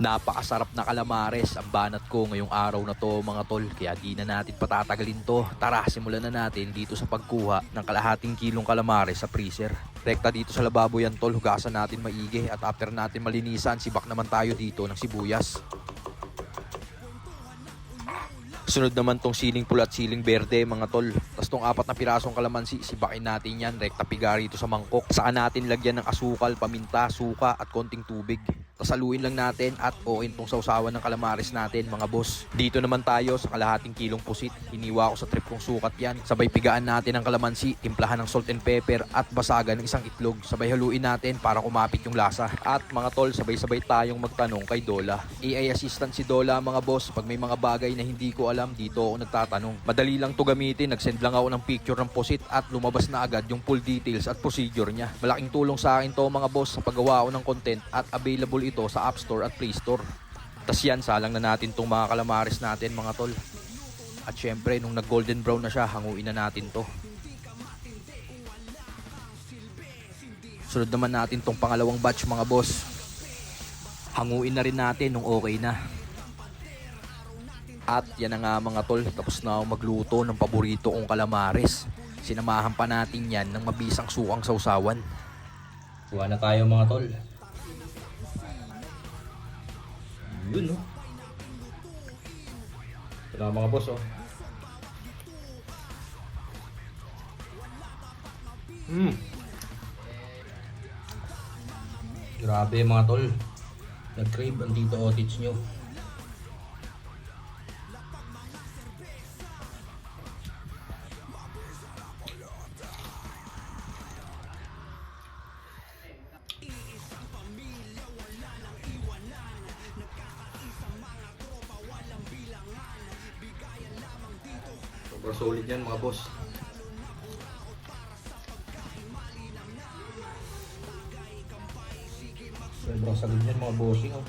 Napakasarap na calamares ang banat ko ngayong araw na to mga tol, kaya di na natin patatagalin to. Tara, simulan na natin dito sa pagkuha ng kalahating kilong calamares sa freezer. Rekta dito sa lababo yan tol, hugasan natin maigi at after natin malinisan, sibak naman tayo dito ng sibuyas. Sunod naman tong siling pula at siling berde mga tol. Tapos tong 4 na pirasong kalamansi, sibakin natin yan, rekta piga rito sa mangkok. Saka natin lagyan ng asukal, paminta, suka at konting tubig. Tapos haluin lang natin at oin tong sausawan ng calamares natin mga boss. Dito naman tayo sa kalahating kilong pusit. Hiniwa ko sa trip kong sukat yan. Sabay pigaan natin ang kalamansi, timplahan ng salt and pepper at basagan ng isang itlog. Sabay haluin natin para kumapit yung lasa. At mga tol, sabay-sabay tayong magtanong kay Dola. AI assistant si Dola mga boss. Pag may mga bagay na hindi ko alam, dito ako nagtatanong. Madali lang to gamitin, nagsend lang ako ng picture ng pusit at lumabas na agad yung full details at procedure niya. Malaking tulong sa akin to mga boss sa paggawa ko ng content at available ito sa App Store at Play Store. Tas yan, salang na natin tong mga calamares natin mga tol. At syempre, nung nag golden brown na siya, hanguin na natin to. Sunod naman natin tong pangalawang batch mga boss. Hanguin na rin natin nung okay na. At yan na nga mga tol, tapos na ako magluto ng paborito kong calamares. Sinamahan pa natin yan ng mabisang sukang sausawan. Kuha na tayo mga tol. Yun no. Ito na mga boss oh. Grabe mga tol. Nag-crave ang Tito Otich nyo. Super solid yan mga boss. Sobrang sagod yan mga bossing oh.